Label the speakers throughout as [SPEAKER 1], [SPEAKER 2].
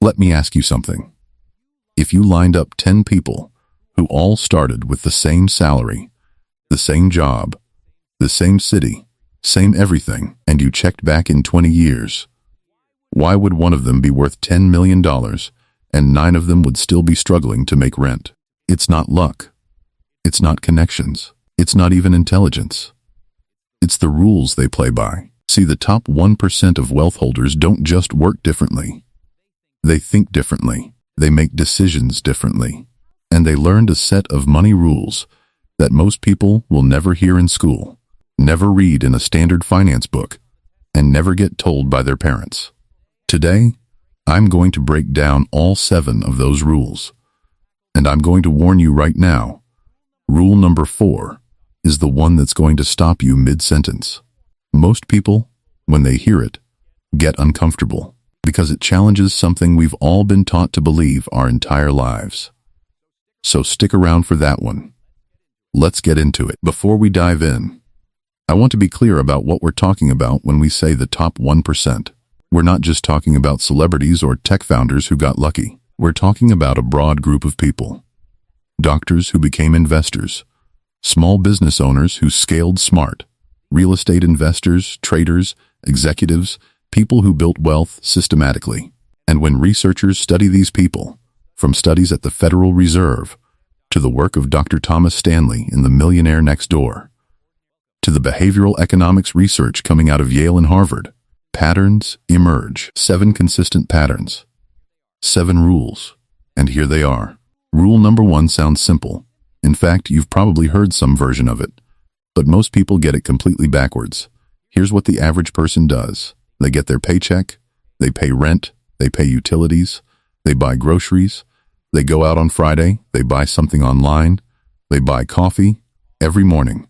[SPEAKER 1] Let me ask you something. If you lined up 10 people who all started with the same salary, the same job, the same city, same everything, and you checked back in 20 years, why would one of them be worth $10 million and 9 of them would still be struggling to make rent? It's not luck. It's not connections. It's not even intelligence. It's the rules they play by. See, the top 1% of wealth holders don't just work differently. They think differently. They make decisions differently. And they learned a set of money rules that most people will never hear in school, never read in a standard finance book, and never get told by their parents. Today, I'm going to break down all 7 of those rules. And I'm going to warn you right now, rule number 4 is the one that's going to stop you mid-sentence. Most people, when they hear it, get uncomfortable because it challenges something we've all been taught to believe our entire lives. So stick around for that one. Let's get into it. Before we dive in, I want to be clear about what we're talking about when we say the top 1%. We're not just talking about celebrities or tech founders who got lucky. We're talking about a broad group of people. Doctors who became investors, small business owners who scaled smart, real estate investors, traders, executives, people who built wealth systematically. And when researchers study these people, from studies at the Federal Reserve to the work of Dr. Thomas Stanley in The Millionaire Next Door, to the behavioral economics research coming out of Yale and Harvard, patterns emerge. 7 consistent patterns. 7 rules. And here they are. Rule number 1 sounds simple. In fact, you've probably heard some version of it. But most people get it completely backwards. Here's what the average person does. They get their paycheck, they pay rent, they pay utilities, they buy groceries, they go out on Friday, they buy something online, they buy coffee every morning.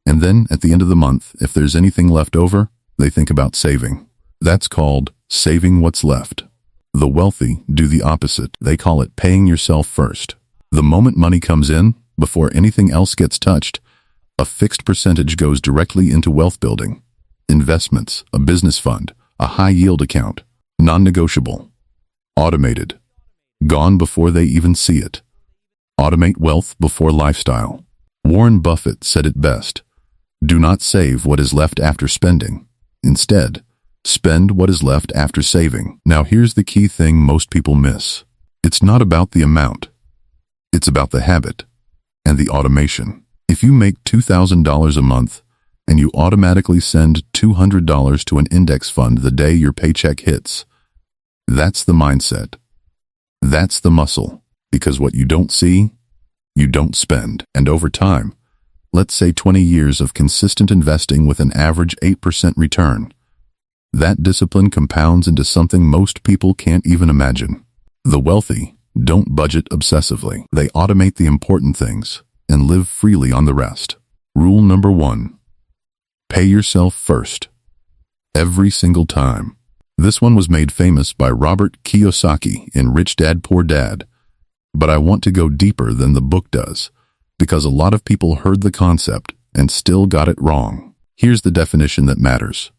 [SPEAKER 1] And then, at the end of the month, if there's anything left over, they think about saving. That's called saving what's left. The wealthy do the opposite. They call it paying yourself first. The moment money comes in, before anything else gets touched, a fixed percentage goes directly into wealth building. Investments, a business fund, a high-yield account, non-negotiable, automated, gone before they even see it. Automate wealth before lifestyle. Warren Buffett said it best. Do not save what is left after spending. Instead, spend what is left after saving. Now here's the key thing most people miss. It's not about the amount. It's about the habit and the automation. If you make $2,000 a month and you automatically send $200 to an index fund the day your paycheck hits, that's the mindset. That's the muscle. Because what you don't see, you don't spend. And over time, let's say 20 years of consistent investing with an average 8% return, that discipline compounds into something most people can't even imagine. The wealthy don't budget obsessively. They automate the important things and live freely on the rest. Rule number 1. Pay yourself first. Every single time. This one was made famous by Robert Kiyosaki in Rich Dad Poor Dad. But I want to go deeper than the book does, because a lot of people heard the concept and still got it wrong. Here's the definition that matters.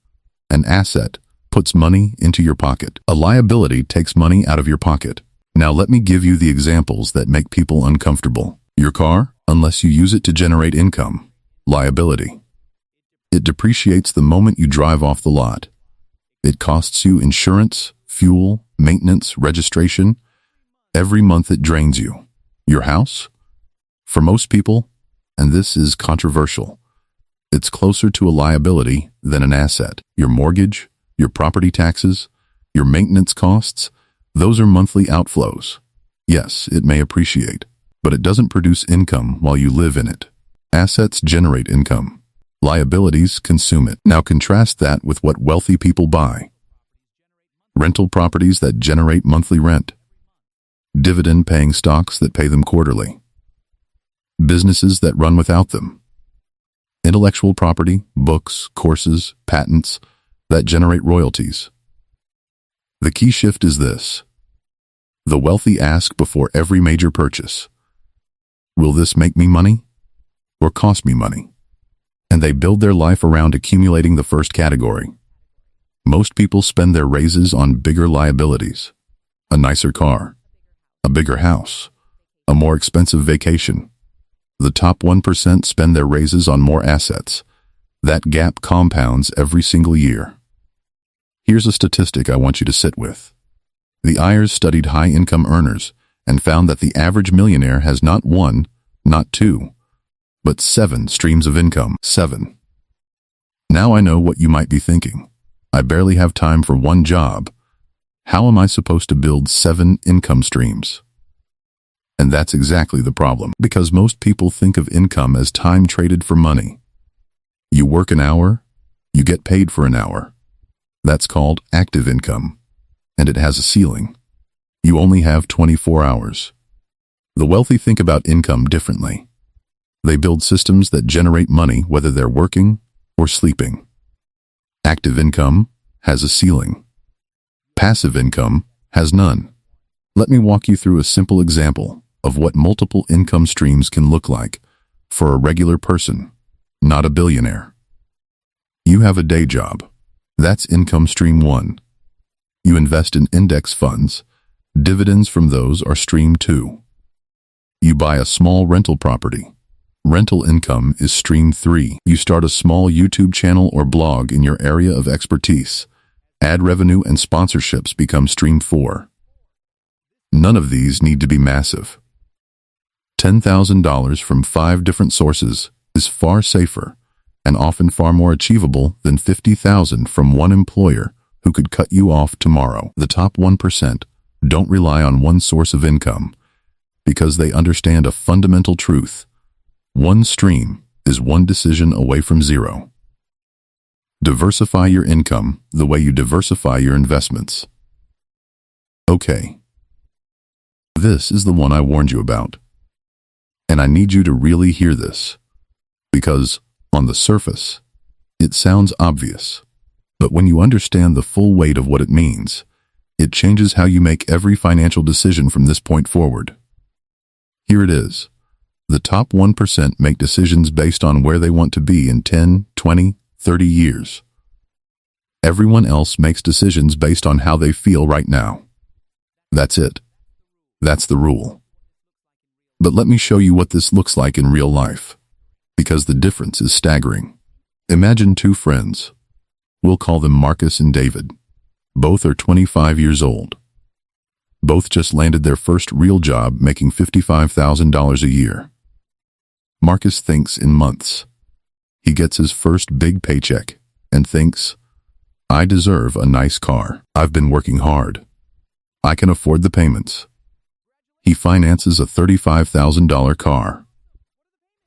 [SPEAKER 1] An asset puts money into your pocket. A liability takes money out of your pocket. Now let me give you the examples that make people uncomfortable. Your car, unless you use it to generate income. Liability. It depreciates the moment you drive off the lot. It costs you insurance, fuel, maintenance, registration. Every month it drains you. Your house? For most people, and this is controversial, it's closer to a liability than an asset. Your mortgage, your property taxes, your maintenance costs, those are monthly outflows. Yes, it may appreciate, but it doesn't produce income while you live in it. Assets generate income. Liabilities consume it. Now contrast that with what wealthy people buy. Rental properties that generate monthly rent. Dividend-paying stocks that pay them quarterly. Businesses that run without them. Intellectual property, books, courses, patents that generate royalties. The key shift is this. The wealthy ask before every major purchase, will this make me money or cost me money? And they build their life around accumulating the first category. Most people spend their raises on bigger liabilities. A nicer car, a bigger house, a more expensive vacation. The top 1% spend their raises on more assets. That gap compounds every single year. Here's a statistic I want you to sit with. The IRS studied high-income earners and found that the average millionaire has not one, not two, but 7 streams of income. 7. Now I know what you might be thinking. I barely have time for one job. How am I supposed to build 7 income streams? And that's exactly the problem, because most people think of income as time traded for money. You work an hour, you get paid for an hour. That's called active income, and it has a ceiling. You only have 24 hours. The wealthy think about income differently. They build systems that generate money whether they're working or sleeping. Active income has a ceiling. Passive income has none. Let me walk you through a simple example of what multiple income streams can look like for a regular person, not a billionaire. You have a day job. That's income stream 1. You invest in index funds. Dividends from those are stream 2. You buy a small rental property. Rental income is stream 3. You start a small YouTube channel or blog in your area of expertise. Ad revenue and sponsorships become stream 4. None of these need to be massive. $10,000 from 5 different sources is far safer and often far more achievable than $50,000 from one employer who could cut you off tomorrow. The top 1% don't rely on one source of income because they understand a fundamental truth. One stream is one decision away from zero. Diversify your income the way you diversify your investments. Okay. This is the one I warned you about. And I need you to really hear this, because on the surface, it sounds obvious. But when you understand the full weight of what it means, it changes how you make every financial decision from this point forward. Here it is. The top 1% make decisions based on where they want to be in 10, 20, 30 years. Everyone else makes decisions based on how they feel right now. That's it. That's the rule. But let me show you what this looks like in real life, because the difference is staggering. Imagine 2 friends. We'll call them Marcus and David. Both are 25 years old. Both just landed their first real job making $55,000 a year. Marcus thinks in months. He gets his first big paycheck and thinks, I deserve a nice car. I've been working hard. I can afford the payments. He finances a $35,000 car.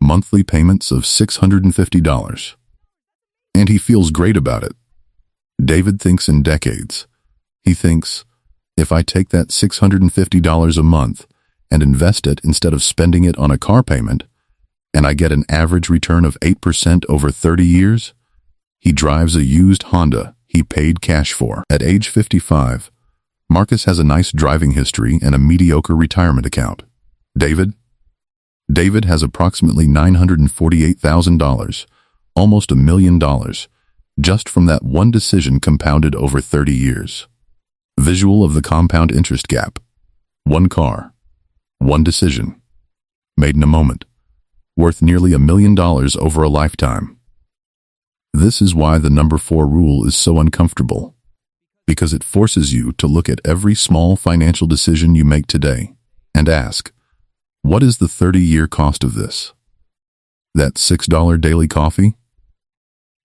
[SPEAKER 1] Monthly payments of $650. And he feels great about it. David thinks in decades. He thinks, if I take that $650 a month and invest it instead of spending it on a car payment, and I get an average return of 8% over 30 years, he drives a used Honda he paid cash for. At age 55, Marcus has a nice driving history and a mediocre retirement account. David has approximately $948,000, almost $1 million, just from that one decision compounded over 30 years. Visual of the compound interest gap. One car, one decision, made in a moment, worth nearly $1 million over a lifetime. This is why the number 4 rule is so uncomfortable, because it forces you to look at every small financial decision you make today and ask, what is the 30-year cost of this? That $6 daily coffee?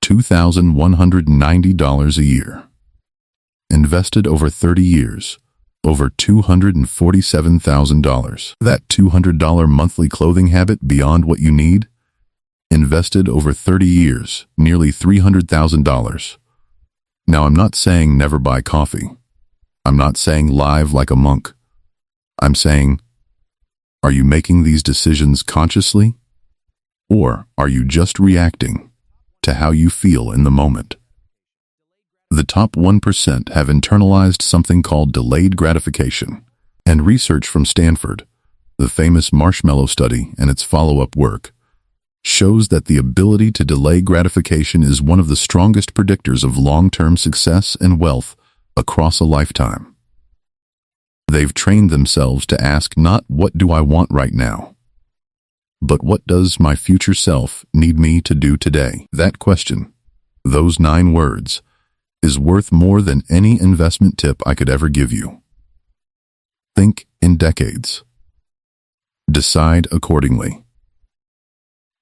[SPEAKER 1] $2,190 a year. Invested over 30 years, over $247,000. That $200 monthly clothing habit beyond what you need? Invested over 30 years, nearly $300,000. Now, I'm not saying never buy coffee. I'm not saying live like a monk. I'm saying, are you making these decisions consciously? Or are you just reacting to how you feel in the moment? The top 1% have internalized something called delayed gratification, and research from Stanford, the famous marshmallow study and its follow-up work, shows that the ability to delay gratification is one of the strongest predictors of long-term success and wealth across a lifetime. They've trained themselves to ask not what do I want right now, but what does my future self need me to do today? That question, those 9 words, is worth more than any investment tip I could ever give you. Think in decades. Decide accordingly.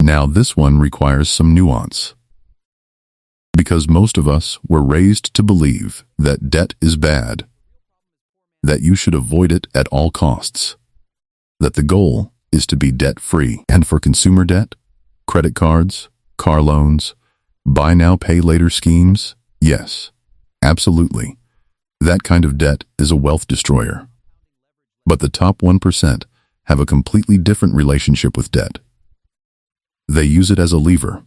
[SPEAKER 1] Now this one requires some nuance. Because most of us were raised to believe that debt is bad, that you should avoid it at all costs, that the goal is to be debt-free. And for consumer debt, credit cards, car loans, buy now, pay later schemes, yes, absolutely. That kind of debt is a wealth destroyer. But the top 1% have a completely different relationship with debt. They use it as a lever.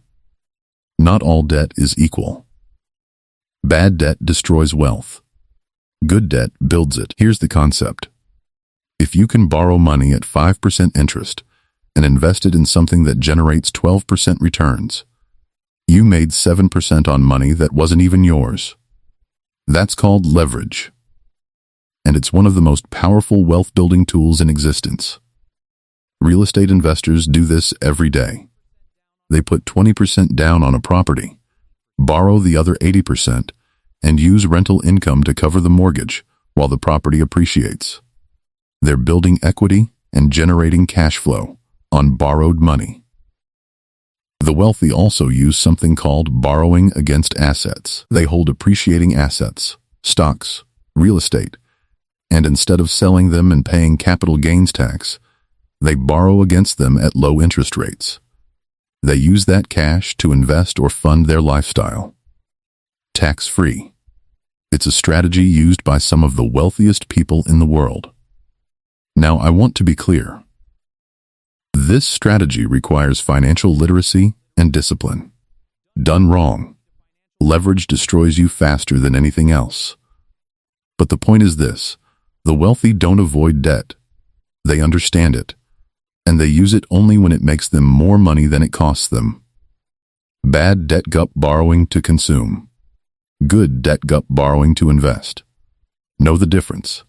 [SPEAKER 1] Not all debt is equal. Bad debt destroys wealth. Good debt builds it. Here's the concept. If you can borrow money at 5% interest and invest it in something that generates 12% returns, you made 7% on money that wasn't even yours. That's called leverage. And it's one of the most powerful wealth-building tools in existence. Real estate investors do this every day. They put 20% down on a property, borrow the other 80%, and use rental income to cover the mortgage while the property appreciates. They're building equity and generating cash flow on borrowed money. The wealthy also use something called borrowing against assets. They hold appreciating assets, stocks, real estate, and instead of selling them and paying capital gains tax, they borrow against them at low interest rates. They use that cash to invest or fund their lifestyle. Tax-free. It's a strategy used by some of the wealthiest people in the world. Now, I want to be clear. This strategy requires financial literacy and discipline. Done wrong, leverage destroys you faster than anything else. But the point is this: the wealthy don't avoid debt. They understand it, and they use it only when it makes them more money than it costs them. Bad debt gut borrowing to consume. Good debt gut borrowing to invest. Know the difference.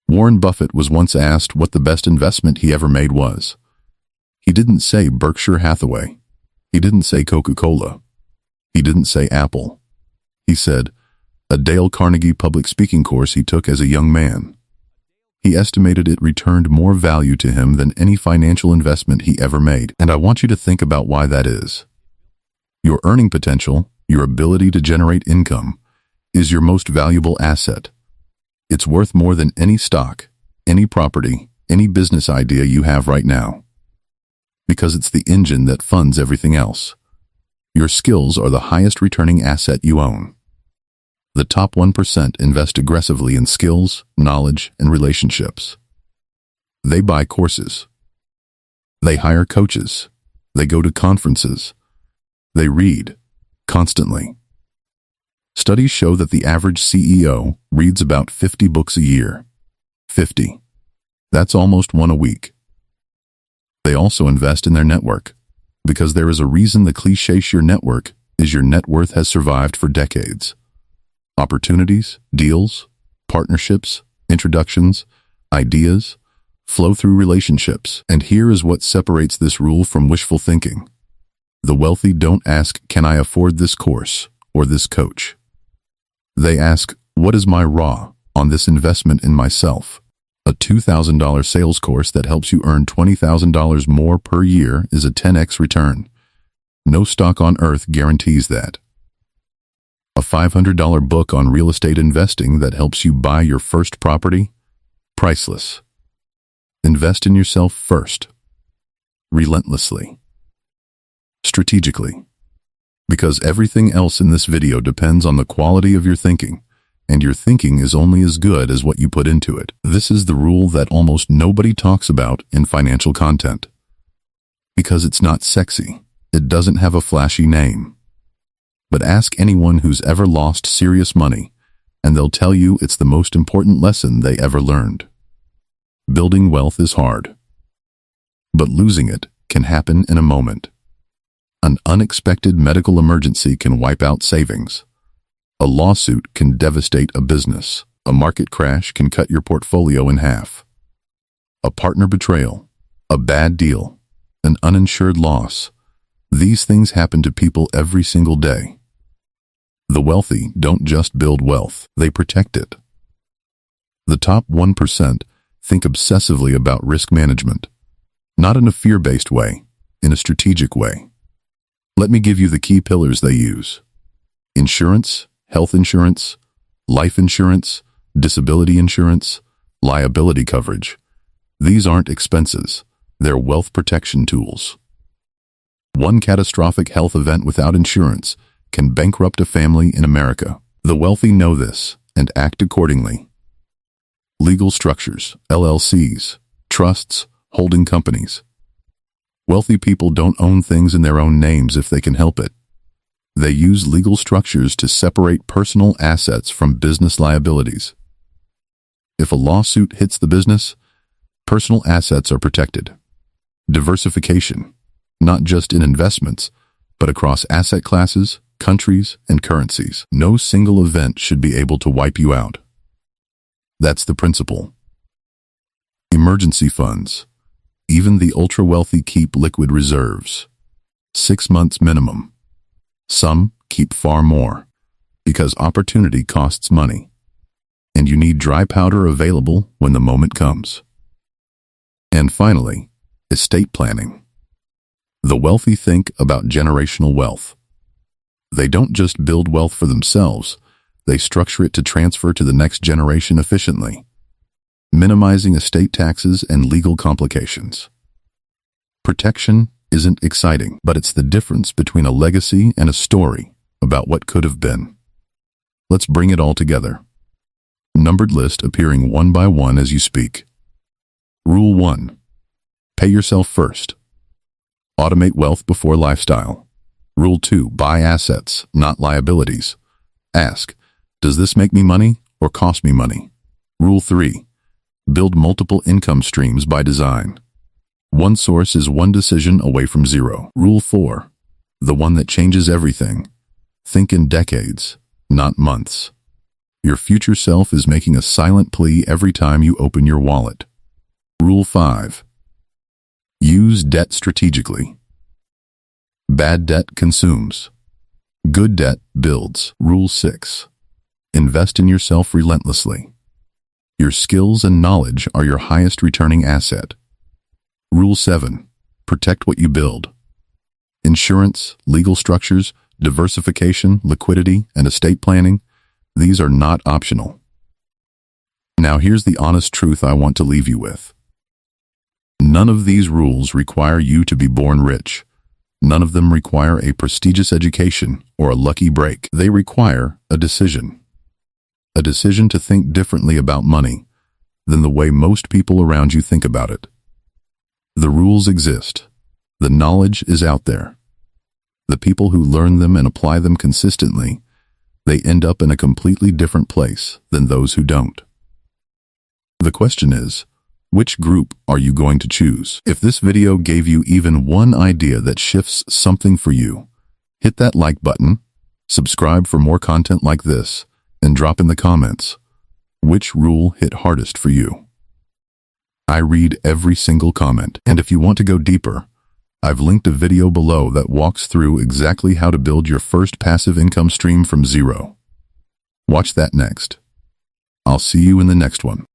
[SPEAKER 1] Warren Buffett was once asked what the best investment he ever made was. He didn't say Berkshire Hathaway. He didn't say Coca-Cola. He didn't say Apple. He said a Dale Carnegie public speaking course he took as a young man. He estimated it returned more value to him than any financial investment he ever made. And I want you to think about why that is. Your earning potential, your ability to generate income, is your most valuable asset. It's worth more than any stock, any property, any business idea you have right now. Because it's the engine that funds everything else. Your skills are the highest returning asset you own. The top 1% invest aggressively in skills, knowledge, and relationships. They buy courses. They hire coaches. They go to conferences. They read constantly. Studies show that the average CEO reads about 50 books a year. 50. That's almost one a week. They also invest in their network, because there is a reason the cliché your network is your net worth has survived for decades. Opportunities, deals, partnerships, introductions, ideas, flow through relationships. And here is what separates this rule from wishful thinking. The wealthy don't ask, can I afford this course or this coach? They ask, what is my ROI on this investment in myself? A $2,000 sales course that helps you earn $20,000 more per year is a 10x return. No stock on earth guarantees that. A $500 book on real estate investing that helps you buy your first property? Priceless. Invest in yourself first. Relentlessly. Strategically. Because everything else in this video depends on the quality of your thinking, and your thinking is only as good as what you put into it. This is the rule that almost nobody talks about in financial content. Because it's not sexy. It doesn't have a flashy name. But ask anyone who's ever lost serious money, and they'll tell you it's the most important lesson they ever learned. Building wealth is hard. But losing it can happen in a moment. An unexpected medical emergency can wipe out savings. A lawsuit can devastate a business. A market crash can cut your portfolio in half. A partner betrayal, a bad deal, an uninsured loss. These things happen to people every single day. The wealthy don't just build wealth, they protect it. The top 1% think obsessively about risk management, not in a fear-based way, in a strategic way. Let me give you the key pillars they use. Insurance, health insurance, life insurance, disability insurance, liability coverage. These aren't expenses, they're wealth protection tools. One catastrophic health event without insurance can bankrupt a family in America. The wealthy know this and act accordingly. Legal structures, LLCs, trusts, holding companies. Wealthy people don't own things in their own names if they can help it. They use legal structures to separate personal assets from business liabilities. If a lawsuit hits the business, personal assets are protected. Diversification, not just in investments, but across asset classes, countries, and currencies. No single event should be able to wipe you out. That's the principle. Emergency funds. Even the ultra-wealthy keep liquid reserves. 6 months minimum. Some keep far more, because opportunity costs money, and you need dry powder available when the moment comes. And finally, estate planning. The wealthy think about generational wealth. They don't just build wealth for themselves, they structure it to transfer to the next generation efficiently, minimizing estate taxes and legal complications. Protection isn't exciting, but it's the difference between a legacy and a story about what could have been. Let's bring it all together. Numbered list appearing one by one as you speak. Rule 1. Pay yourself first. Automate wealth before lifestyle. Rule 2. Buy assets, not liabilities. Ask, does this make me money or cost me money? Rule 3. Build multiple income streams by design. One source is one decision away from zero. Rule 4. The one that changes everything. Think in decades, not months. Your future self is making a silent plea every time you open your wallet. Rule 5. Use debt strategically. Bad debt consumes. Good debt builds. Rule 6. Invest in yourself relentlessly. Your skills and knowledge are your highest returning asset. Rule 7. Protect what you build. Insurance, legal structures, diversification, liquidity, and estate planning, these are not optional. Now here's the honest truth I want to leave you with. None of these rules require you to be born rich. None of them require a prestigious education or a lucky break. They require a decision. A decision to think differently about money than the way most people around you think about it. The rules exist. The knowledge is out there. The people who learn them and apply them consistently, they end up in a completely different place than those who don't. The question is, which group are you going to choose? If this video gave you even one idea that shifts something for you, hit that like button, subscribe for more content like this, and drop in the comments, which rule hit hardest for you? I read every single comment, and if you want to go deeper, I've linked a video below that walks through exactly how to build your first passive income stream from zero. Watch that next. I'll see you in the next one.